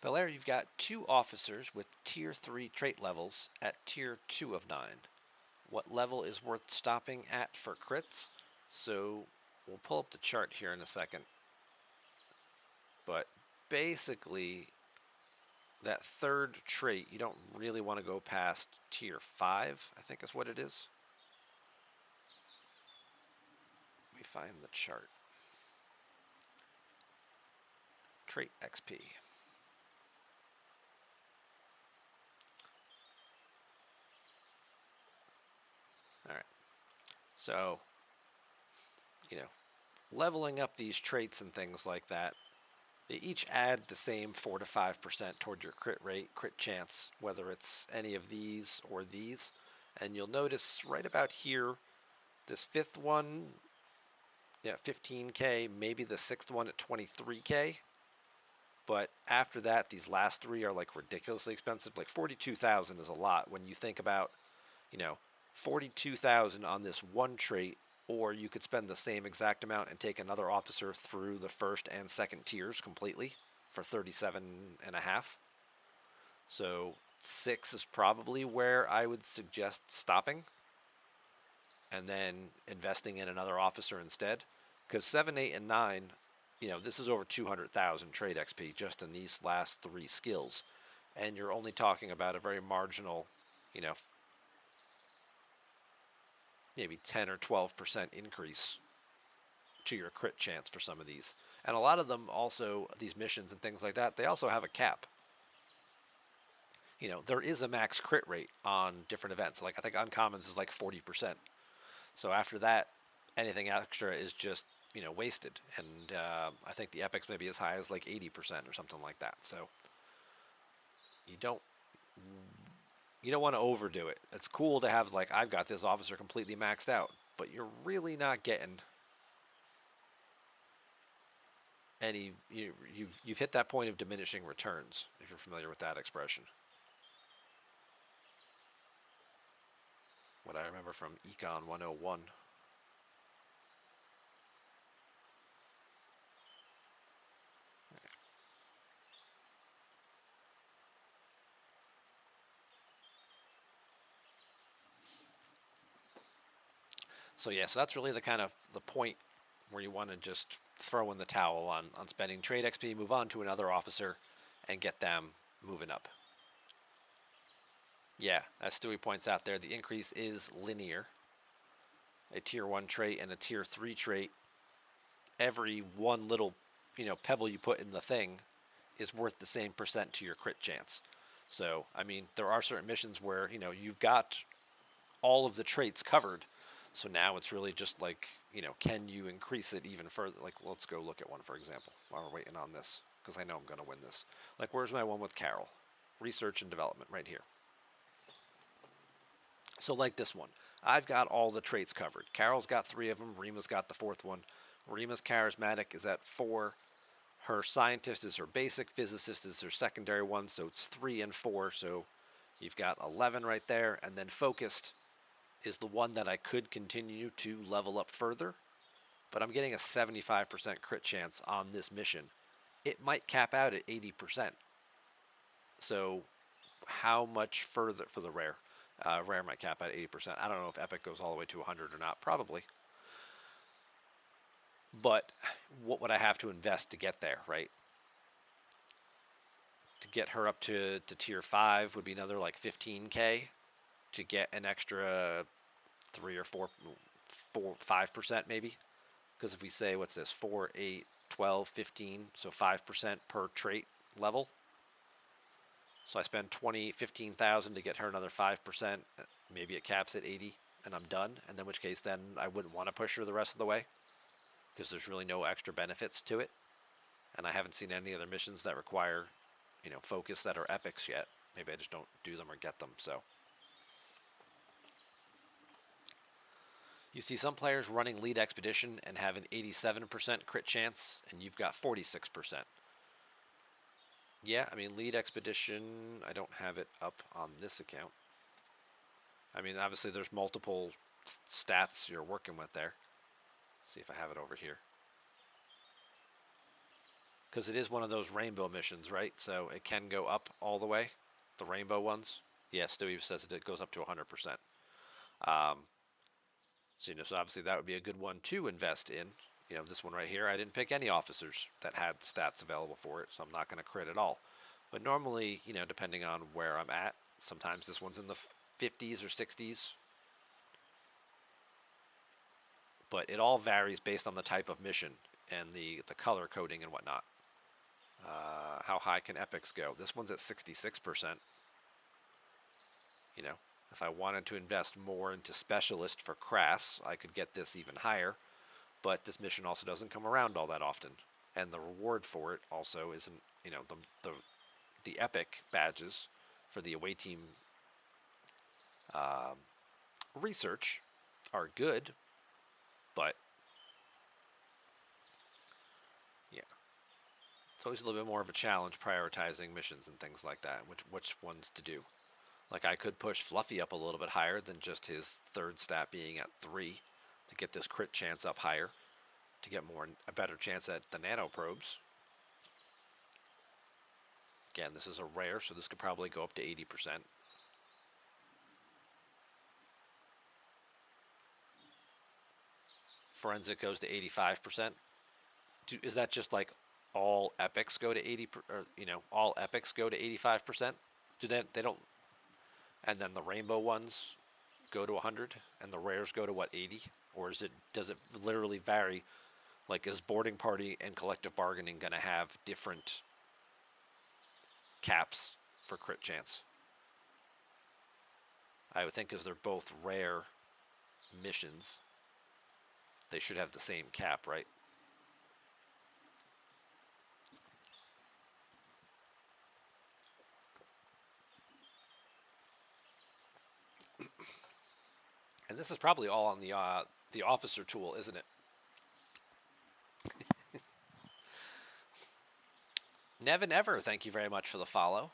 Belair, you've got 2 officers with Tier 3 trait levels at Tier 2 of 9. What level is worth stopping at for crits? So we'll pull up the chart here in a second. But basically, that third trait, you don't really want to go past Tier 5, I think is what it is. Let me find the chart. Trait XP. Alright. So, leveling up these traits and things like that, they each add the same 4 to 5% toward your crit rate, crit chance, whether it's any of these or these. And you'll notice right about here, this 5th one, 15k, maybe the 6th one at 23k. But after that, these last 3 are like ridiculously expensive. Like 42,000 is a lot when you think about, 42,000 on this one trait, or you could spend the same exact amount and take another officer through the 1st and 2nd tiers completely for 37.5. So 6 is probably where I would suggest stopping and then investing in another officer instead. Because 7, 8, and 9, this is over 200,000 trade XP just in these last 3 skills. And you're only talking about a very marginal, maybe 10 or 12% increase to your crit chance for some of these. And a lot of them also, these missions and things like that, they also have a cap. There is a max crit rate on different events. Like I think uncommons is like 40%. So after that, anything extra is just, wasted. And I think the epics may be as high as like 80% or something like that. So you don't want to overdo it. It's cool to have like, I've got this officer completely maxed out, but you're really not getting any, you've hit that point of diminishing returns, if you're familiar with that expression. What I remember from Econ 101. So that's really the kind of the point where you want to just throw in the towel on spending trade XP, move on to another officer, and get them moving up. Yeah, as Stewie points out there, the increase is linear. A tier 1 trait and a tier 3 trait, every one little pebble you put in the thing is worth the same percent to your crit chance. So, I mean, there are certain missions where, you've got all of the traits covered. So now it's really just like, can you increase it even further? Like, let's go look at one, for example, while we're waiting on this, because I know I'm going to win this. Like, where's my one with Carol? Research and development, right here. So like this one, I've got all the traits covered. Carol's got 3 of them. Rima's got the 4th one. Rima's charismatic is at 4. Her scientist is her basic. Physicist is her secondary one. So it's 3 and 4. So you've got 11 right there. And then focused is the one that I could continue to level up further. But I'm getting a 75% crit chance on this mission. It might cap out at 80%. So how much further for the rare? Rare might cap at 80%. I don't know if Epic goes all the way to 100 or not. Probably. But what would I have to invest to get there, right? To get her up to tier 5 would be another like 15k. To get an extra 3 or 5% maybe. Because if we say, what's this, 4, 8, 12, 15, so 5% per trait level. So I spend 15,000 to get her another 5%. Maybe it caps at 80 and I'm done. And in which case then I wouldn't want to push her the rest of the way because there's really no extra benefits to it. And I haven't seen any other missions that require, focus that are epics yet. Maybe I just don't do them or get them, so. You see some players running lead expedition and have an 87% crit chance, and you've got 46%. Yeah, I mean, lead expedition, I don't have it up on this account. I mean, obviously there's multiple stats you're working with there. See if I have it over here. Because it is one of those rainbow missions, right? So it can go up all the way, the rainbow ones. Yeah, Stewie says it goes up to 100%. So obviously that would be a good one to invest in. This one right here, I didn't pick any officers that had stats available for it, so I'm not going to crit at all. But normally, depending on where I'm at, sometimes this one's in the 50s or 60s. But it all varies based on the type of mission and the color coding and whatnot. How high can epics go? This one's at 66%. If I wanted to invest more into specialist for crass, I could get this even higher. But this mission also doesn't come around all that often, and the reward for it also isn't. The epic badges for the away team research are good, but yeah, it's always a little bit more of a challenge prioritizing missions and things like that, which ones to do. Like I could push Fluffy up a little bit higher than just his third stat being at 3 to get this crit chance up higher, to get a better chance at the nano probes. Again, this is a rare, so this could probably go up to 80%. Forensic goes to 85%. Is that just like all epics go to 80, or all epics go to 85%? They don't, and then the rainbow ones go to 100, and the rares go to what, 80? Or does it literally vary? Like, is boarding party and collective bargaining going to have different caps for crit chance? I would think because they're both rare missions, they should have the same cap, right? And this is probably all on the officer tool, isn't it? Nevin Ever, thank you very much for the follow.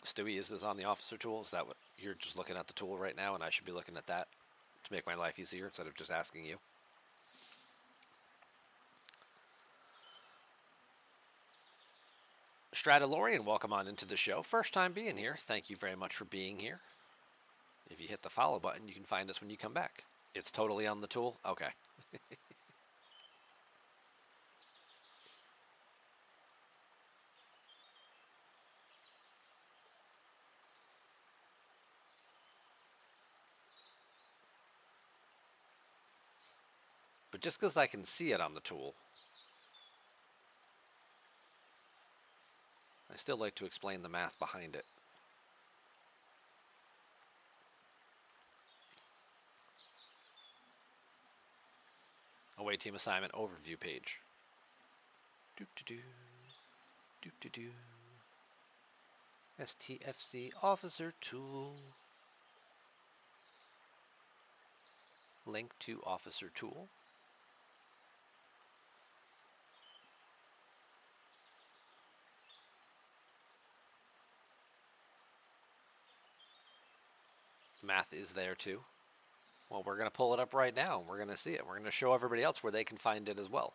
Stewie, is this on the officer tool? Is that what you're just looking at the tool right now, and I should be looking at that to make my life easier instead of just asking you? Stradalorian, welcome on into the show. First time being here. Thank you very much for being here. If you hit the follow button, you can find us when you come back. It's totally on the tool? Okay. But just because I can see it on the tool, I still like to explain the math behind it. Away team assignment overview page. Doop-de-doo. Doop-de-doo. STFC Officer tool. Link to Officer tool. Math is there too. Well, we're going to pull it up right now, and we're going to see it. We're going to show everybody else where they can find it as well.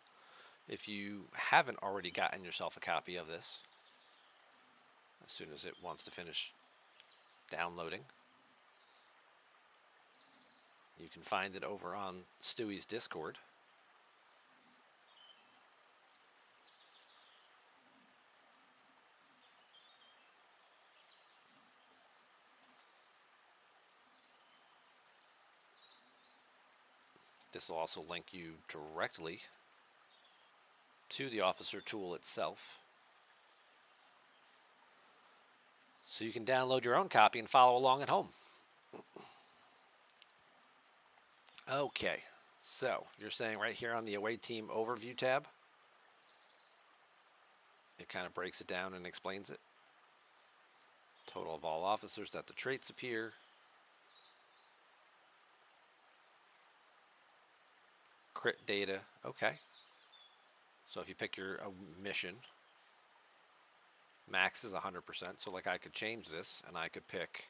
If you haven't already gotten yourself a copy of this, as soon as it wants to finish downloading, you can find it over on Stewie's Discord. This will also link you directly to the officer tool itself, so you can download your own copy and follow along at home. Okay, so you're saying right here on the away team overview tab, it kind of breaks it down and explains it. Total of all officers that the traits appear. Crit data, okay. So if you pick your mission, max is 100%. So like I could change this and I could pick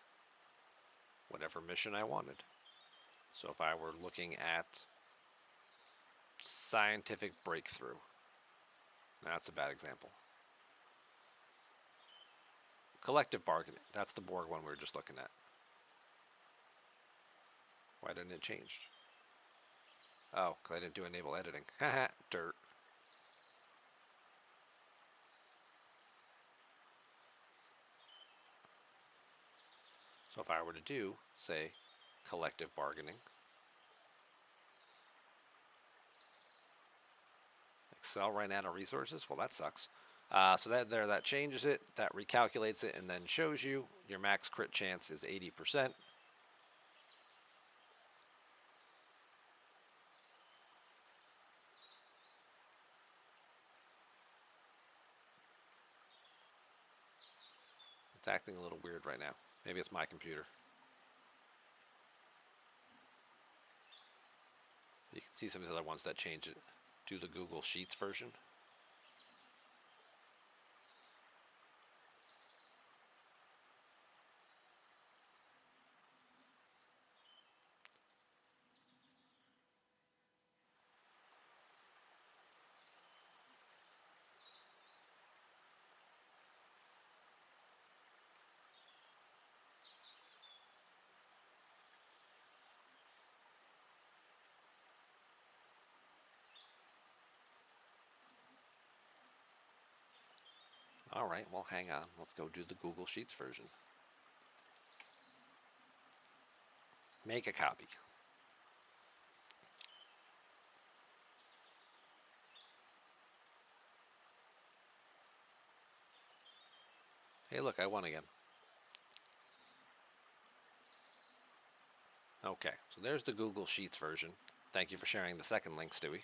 whatever mission I wanted. So if I were looking at scientific breakthrough, That's a bad example. Collective bargaining. That's the Borg one we were just looking at. Why didn't it change? Oh, because I didn't do enable editing. Haha, dirt. So if I were to do, say, collective bargaining, Excel ran out of resources. Well, that sucks. So that changes it, that recalculates it, and then shows you your max crit chance is 80%. It's acting a little weird right now. Maybe it's my computer. You can see some of the other ones that change it. Do the Google Sheets version. All right, well, hang on. Let's go do the Google Sheets version. Make a copy. Hey, look, I won again. Okay, so there's the Google Sheets version. Thank you for sharing the second link, Stewie.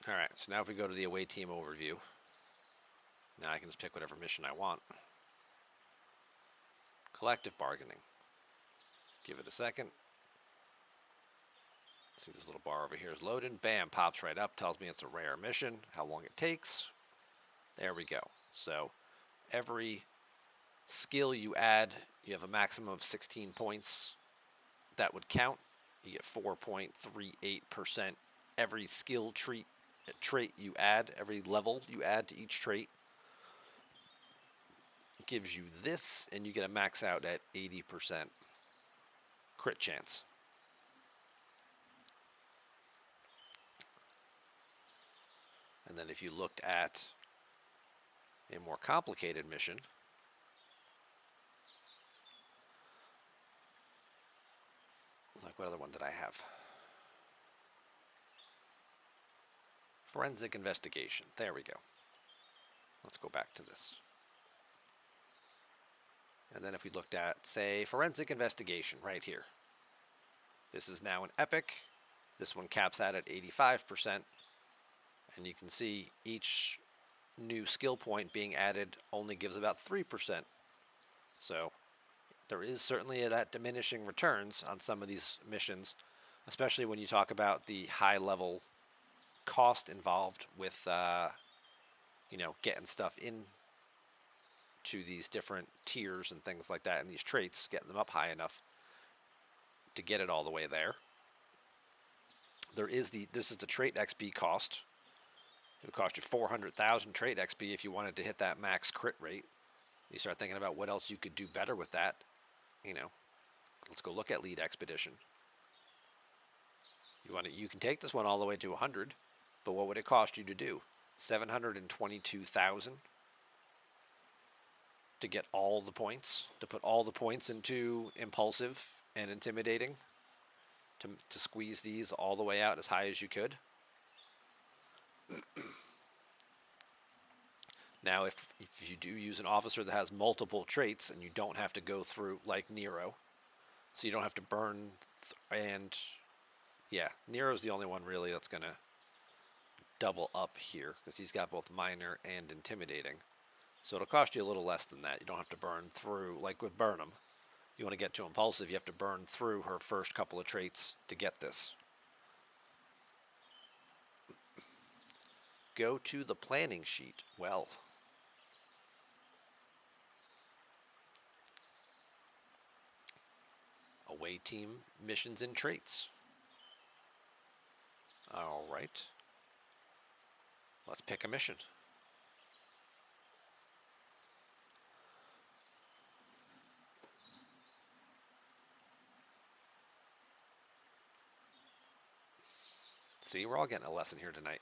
All right, so now if we go to the away team overview, now I can just pick whatever mission I want. Collective bargaining. Give it a second. See this little bar over here is loaded. Bam, pops right up, tells me it's a rare mission, how long it takes. There we go. So every skill you add, you have a maximum of 16 points that would count. You get 4.38%. Every skill trait you add, every level you add to each trait gives you this, and you get a max out at 80% crit chance. And then if you looked at a more complicated mission, like what other one did I have? Forensic investigation. There we go. Let's go back to this. And then if we looked at, say, forensic investigation right here. This is now an epic. This one caps out at 85%. And you can see each new skill point being added only gives about 3%. So there is certainly that diminishing returns on some of these missions, especially when you talk about the high level cost involved with getting stuff in to these different tiers and things like that, and these traits, getting them up high enough to get it all the way there. This is the trait XP cost. It would cost you 400,000 trait XP if you wanted to hit that max crit rate. You start thinking about what else you could do better with that. Let's go look at lead expedition. You can take this one all the way to 100, but what would it cost you to do? 722,000 to get all the points, to put all the points into impulsive and intimidating, to squeeze these all the way out as high as you could. Now, if you do use an officer that has multiple traits and you don't have to go through, like Nero, so you don't have to burn, Nero's the only one really that's going to double up here, because he's got both minor and intimidating. So it'll cost you a little less than that. You don't have to burn through, like with Burnham. You want to get to impulsive, you have to burn through her first couple of traits to get this. Go to the planning sheet. Well, away team missions and traits. All right. Let's pick a mission. See, we're all getting a lesson here tonight.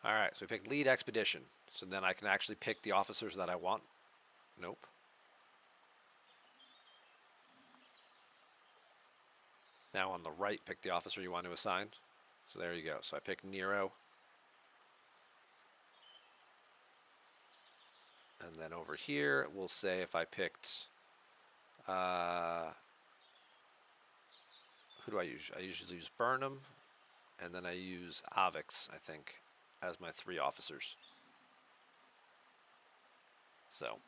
All right, so we picked lead expedition. So then I can actually pick the officers that I want. Nope. Now on the right, pick the officer you want to assign. So there you go. So I pick Nero. And then over here, we'll say if I picked, who do I use? I usually use Burnham, and then I use Avix, I think, as my 3 officers. So.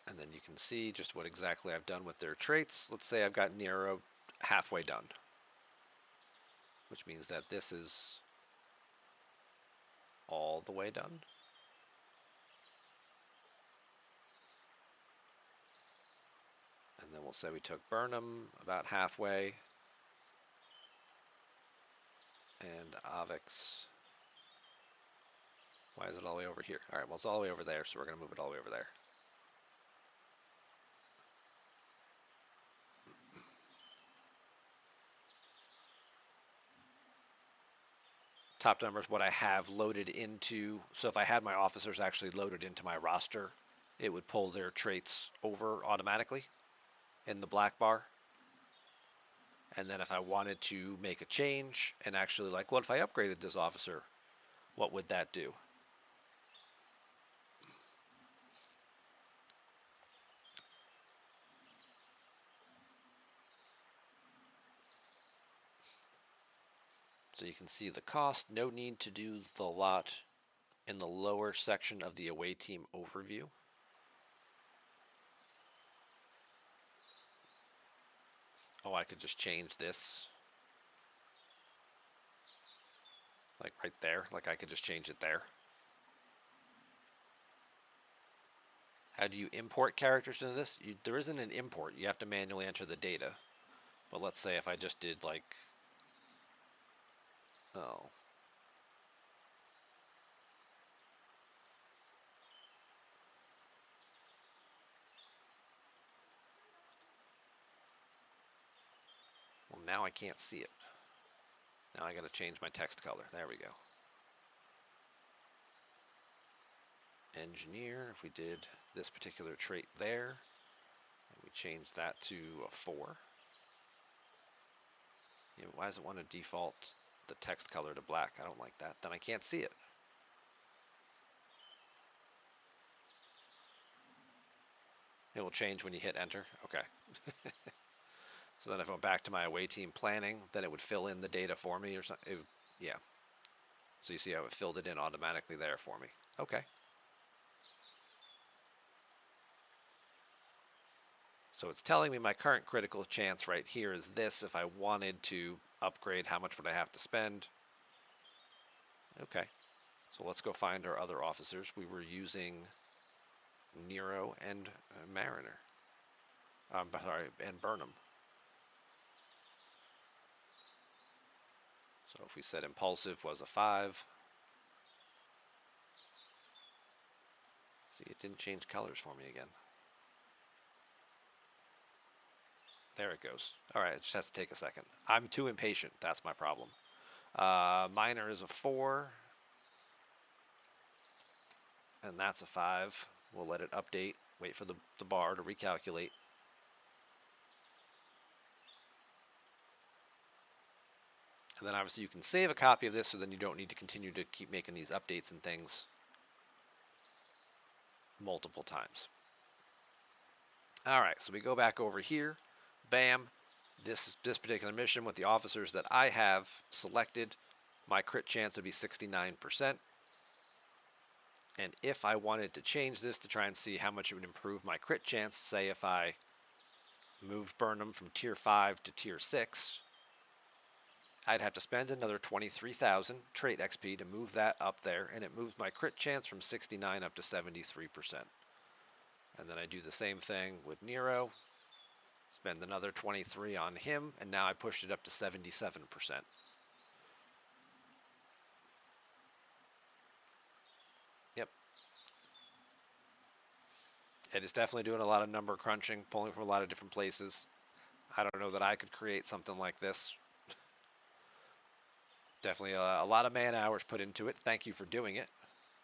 And then you can see just what exactly I've done with their traits. Let's say I've got Nero halfway done, which means that this is all the way done. And then we'll say we took Burnham about halfway, and Avix. Why is it all the way over here? All right, well, it's all the way over there, so we're going to move it all the way over there. Top number is what I have loaded into. So if I had my officers actually loaded into my roster, it would pull their traits over automatically in the black bar. And then if I wanted to make a change and actually like, what if I upgraded this officer? What would that do? So you can see the cost. No need to do the lot in the lower section of the away team overview. Oh, I could just change this. Like right there. Like I could just change it there. How do you import characters into this? There isn't an import. You have to manually enter the data. But let's say if I just did like... Oh. Well, now I can't see it. Now I got to change my text color. There we go. Engineer, if we did this particular trait there, and we change that to a 4. You know, why does it want to default the text color to black? I don't like that. Then I can't see it. It will change when you hit enter. Okay. So then if I went back to my away team planning, then it would fill in the data for me or something. Yeah. So you see how it filled it in automatically there for me. Okay. So it's telling me my current critical chance right here is this. If I wanted to upgrade, how much would I have to spend? Okay. So let's go find our other officers. We were using Nero and Mariner. Sorry, and Burnham. So if we said impulsive was a 5. See, it didn't change colors for me again. There it goes. All right, it just has to take a second. I'm too impatient. That's my problem. Minor is a 4. And that's a 5. We'll let it update. Wait for the bar to recalculate. And then obviously you can save a copy of this so then you don't need to continue to keep making these updates and things multiple times. All right, so we go back over here. Bam. This particular mission with the officers that I have selected, my crit chance would be 69%. And if I wanted to change this to try and see how much it would improve my crit chance, say if I moved Burnham from tier 5 to tier 6, I'd have to spend another 23,000 trait XP to move that up there, and it moves my crit chance from 69 up to 73%. And then I do the same thing with Nero. Spend another 23 on him, and now I pushed it up to 77%. Yep. It is definitely doing a lot of number crunching, pulling from a lot of different places. I don't know that I could create something like this. Definitely a lot of man hours put into it. Thank you for doing it.